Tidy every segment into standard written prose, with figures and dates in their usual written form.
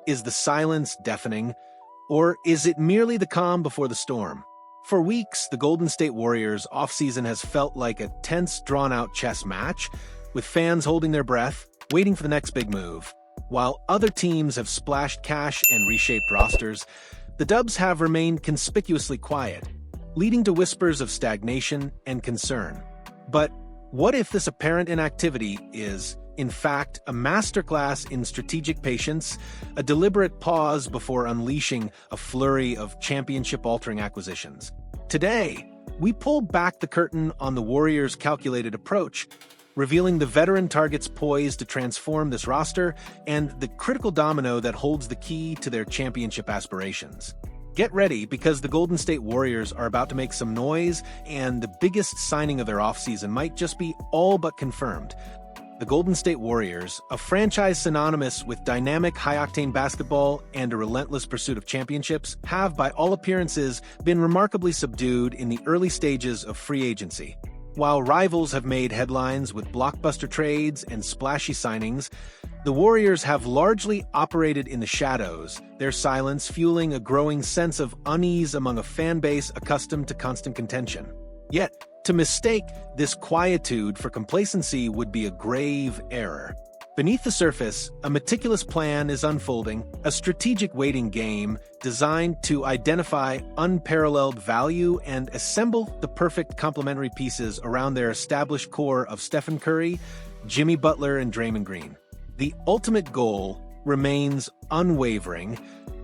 Is the silence deafening, or is it merely the calm before the storm? For weeks, the Golden State Warriors' offseason has felt like a tense, drawn-out chess match, with fans holding their breath, waiting for the next big move. While other teams have splashed cash and reshaped rosters, the Dubs have remained conspicuously quiet, leading to whispers of stagnation and concern. But what if this apparent inactivity is, in fact, a masterclass in strategic patience, a deliberate pause before unleashing a flurry of championship-altering acquisitions? Today, we pull back the curtain on the Warriors' calculated approach, revealing the veteran targets poised to transform this roster and the critical domino that holds the key to their championship aspirations. Get ready, because the Golden State Warriors are about to make some noise, and the biggest signing of their offseason might just be all but confirmed. The Golden State Warriors, a franchise synonymous with dynamic, high-octane basketball and a relentless pursuit of championships, have, by all appearances, been remarkably subdued in the early stages of free agency. While rivals have made headlines with blockbuster trades and splashy signings, the Warriors have largely operated in the shadows, their silence fueling a growing sense of unease among a fan base accustomed to constant contention. Yet, to mistake this quietude for complacency would be a grave error. Beneath the surface, a meticulous plan is unfolding, a strategic waiting game designed to identify unparalleled value and assemble the perfect complementary pieces around their established core of Stephen Curry, Jimmy Butler, and Draymond Green. The ultimate goal remains unwavering,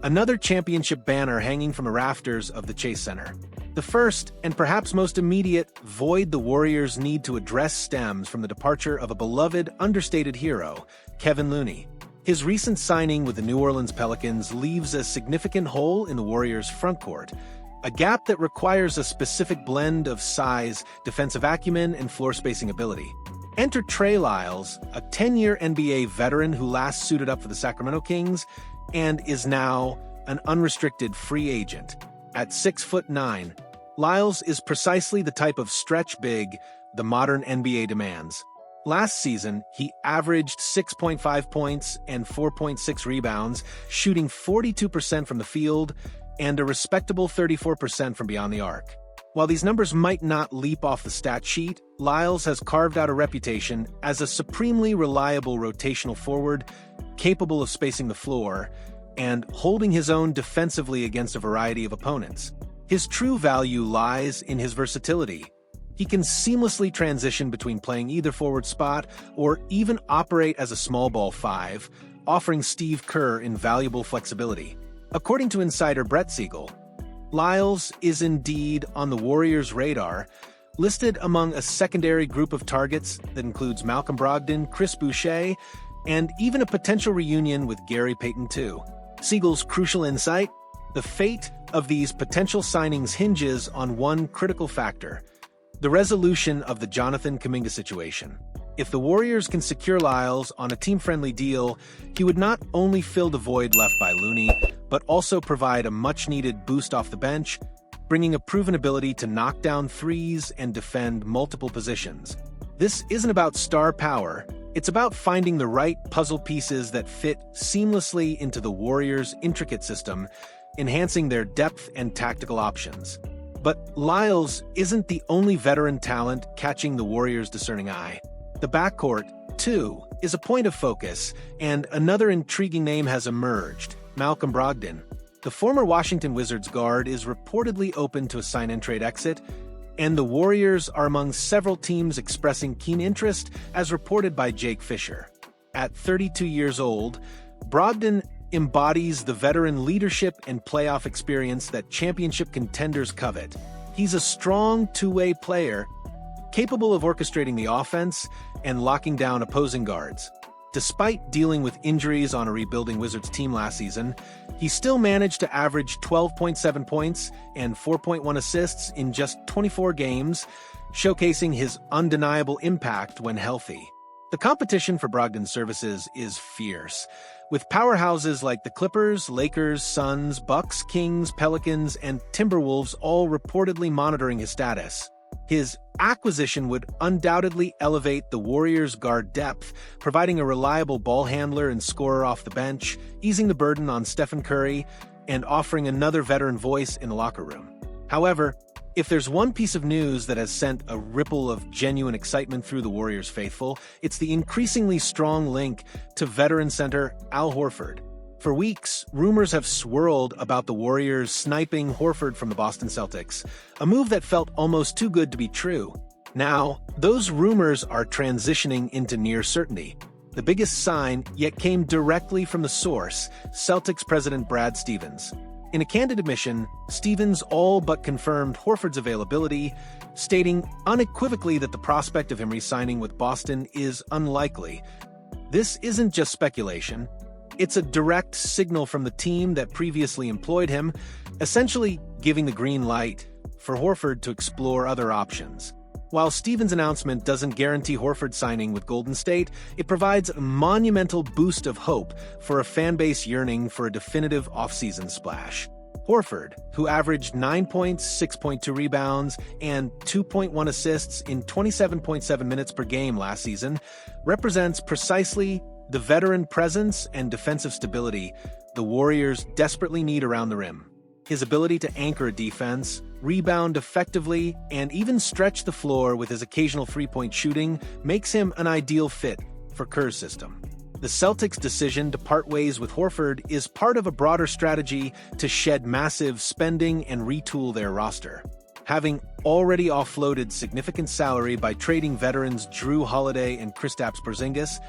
another championship banner hanging from the rafters of the Chase Center. The first, and perhaps most immediate, void the Warriors need to address stems from the departure of a beloved, understated hero, Kevin Looney. His recent signing with the New Orleans Pelicans leaves a significant hole in the Warriors' frontcourt, a gap that requires a specific blend of size, defensive acumen, and floor spacing ability. Enter Trey Lyles, a 10-year NBA veteran who last suited up for the Sacramento Kings and is now an unrestricted free agent. At 6'9", Lyles is precisely the type of stretch big the modern NBA demands. Last season, he averaged 6.5 points and 4.6 rebounds, shooting 42% from the field and a respectable 34% from beyond the arc. While these numbers might not leap off the stat sheet, Lyles has carved out a reputation as a supremely reliable rotational forward, capable of spacing the floor and holding his own defensively against a variety of opponents. His true value lies in his versatility. He can seamlessly transition between playing either forward spot or even operate as a small ball five, offering Steve Kerr invaluable flexibility. According to insider Brett Siegel, Lyles is indeed on the Warriors' radar, listed among a secondary group of targets that includes Malcolm Brogdon, Chris Boucher, and even a potential reunion with Gary Payton II. Siegel's crucial insight: the fate of these potential signings hinges on one critical factor: the resolution of the Jonathan Kuminga situation. If the Warriors can secure Lyles on a team-friendly deal, he would not only fill the void left by Looney, but also provide a much-needed boost off the bench, bringing a proven ability to knock down threes and defend multiple positions. This isn't about star power. It's about finding the right puzzle pieces that fit seamlessly into the Warriors' intricate system, enhancing their depth and tactical options. But Lyles isn't the only veteran talent catching the Warriors' discerning eye. The backcourt, too, is a point of focus, and another intriguing name has emerged: Malcolm Brogdon. The former Washington Wizards guard is reportedly open to a sign-and-trade exit, and the Warriors are among several teams expressing keen interest, as reported by Jake Fisher. At 32 years old, Brogdon embodies the veteran leadership and playoff experience that championship contenders covet. He's a strong two-way player, capable of orchestrating the offense and locking down opposing guards. Despite dealing with injuries on a rebuilding Wizards team last season, he still managed to average 12.7 points and 4.1 assists in just 24 games, showcasing his undeniable impact when healthy. The competition for Brogdon's services is fierce, with powerhouses like the Clippers, Lakers, Suns, Bucks, Kings, Pelicans, and Timberwolves all reportedly monitoring his status. His acquisition would undoubtedly elevate the Warriors' guard depth, providing a reliable ball handler and scorer off the bench, easing the burden on Stephen Curry, and offering another veteran voice in the locker room. However, if there's one piece of news that has sent a ripple of genuine excitement through the Warriors faithful, it's the increasingly strong link to veteran center Al Horford. For weeks, rumors have swirled about the Warriors sniping Horford from the Boston Celtics, a move that felt almost too good to be true. Now, those rumors are transitioning into near certainty. The biggest sign yet came directly from the source, Celtics president Brad Stevens. In a candid admission, Stevens all but confirmed Horford's availability, stating unequivocally that the prospect of him re-signing with Boston is unlikely. This isn't just speculation. It's a direct signal from the team that previously employed him, essentially giving the green light for Horford to explore other options. While Stevens' announcement doesn't guarantee Horford signing with Golden State, it provides a monumental boost of hope for a fan base yearning for a definitive offseason splash. Horford, who averaged 9 points, 6.2 rebounds, and 2.1 assists in 27.7 minutes per game last season, represents precisely the veteran presence and defensive stability the Warriors desperately need around the rim. His ability to anchor a defense, rebound effectively, and even stretch the floor with his occasional three-point shooting makes him an ideal fit for Kerr's system. The Celtics' decision to part ways with Horford is part of a broader strategy to shed massive spending and retool their roster. Having already offloaded significant salary by trading veterans Jrue Holiday and Kristaps Porzingis,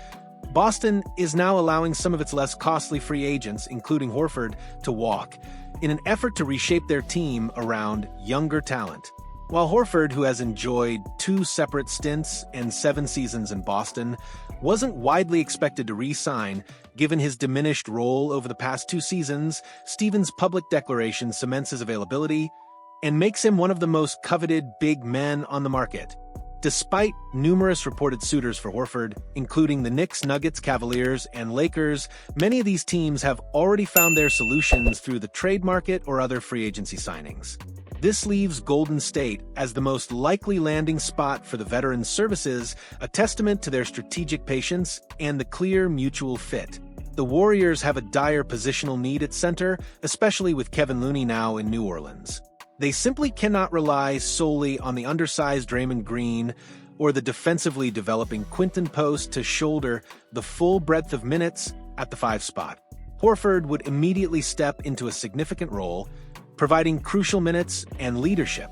Boston is now allowing some of its less costly free agents, including Horford, to walk, in an effort to reshape their team around younger talent. While Horford, who has enjoyed 2 separate stints and 7 seasons in Boston, wasn't widely expected to re-sign, given his diminished role over the past 2 seasons, Stevens' public declaration cements his availability and makes him one of the most coveted big men on the market. Despite numerous reported suitors for Horford, including the Knicks, Nuggets, Cavaliers, and Lakers, many of these teams have already found their solutions through the trade market or other free agency signings. This leaves Golden State as the most likely landing spot for the veteran's services, a testament to their strategic patience and the clear mutual fit. The Warriors have a dire positional need at center, especially with Kevin Looney now in New Orleans. They simply cannot rely solely on the undersized Draymond Green or the defensively developing Quinton Post to shoulder the full breadth of minutes at the 5 spot. Horford would immediately step into a significant role, providing crucial minutes and leadership.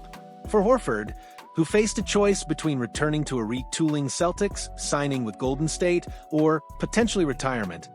For Horford, who faced a choice between returning to a retooling Celtics, signing with Golden State, or potentially retirement,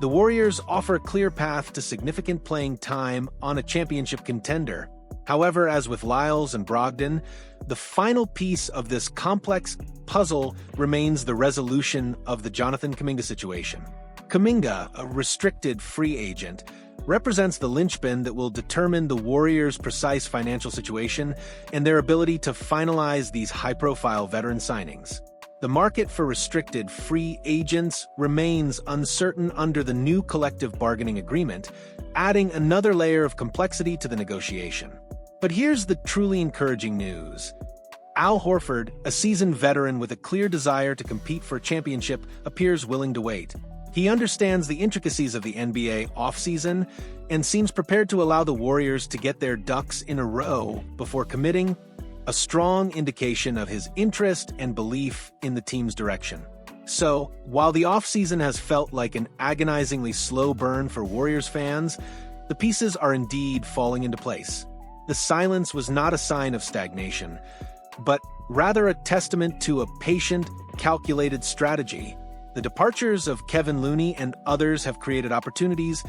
the Warriors offer a clear path to significant playing time on a championship contender. However, as with Lyles and Brogdon, the final piece of this complex puzzle remains the resolution of the Jonathan Kuminga situation. Kuminga, a restricted free agent, represents the linchpin that will determine the Warriors' precise financial situation and their ability to finalize these high-profile veteran signings. The market for restricted free agents remains uncertain under the new collective bargaining agreement, adding another layer of complexity to the negotiation. But here's the truly encouraging news. Al Horford, a seasoned veteran with a clear desire to compete for a championship, appears willing to wait. He understands the intricacies of the NBA offseason and seems prepared to allow the Warriors to get their ducks in a row before committing, a strong indication of his interest and belief in the team's direction. So, while the offseason has felt like an agonizingly slow burn for Warriors fans, the pieces are indeed falling into place. The silence was not a sign of stagnation, but rather a testament to a patient, calculated strategy. The departures of Kevin Looney and others have created opportunities,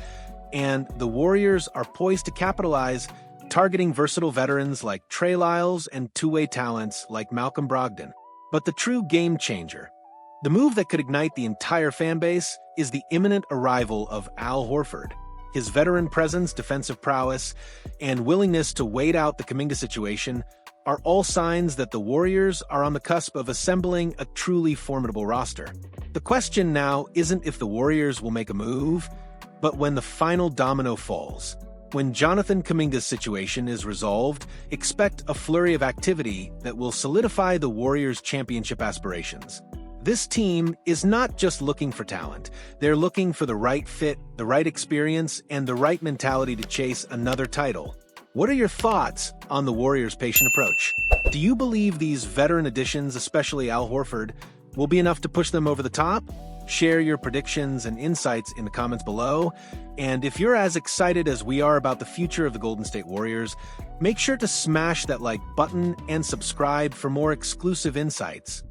and the Warriors are poised to capitalize, targeting versatile veterans like Trey Lyles and two-way talents like Malcolm Brogdon. But the true game changer, the move that could ignite the entire fan base, is the imminent arrival of Al Horford. His veteran presence, defensive prowess, and willingness to wait out the Kuminga situation are all signs that the Warriors are on the cusp of assembling a truly formidable roster. The question now isn't if the Warriors will make a move, but when the final domino falls. When Jonathan Kuminga's situation is resolved, expect a flurry of activity that will solidify the Warriors' championship aspirations. This team is not just looking for talent. They're looking for the right fit, the right experience, and the right mentality to chase another title. What are your thoughts on the Warriors' patient approach? Do you believe these veteran additions, especially Al Horford, will be enough to push them over the top? Share your predictions and insights in the comments below. And if you're as excited as we are about the future of the Golden State Warriors, make sure to smash that like button and subscribe for more exclusive insights.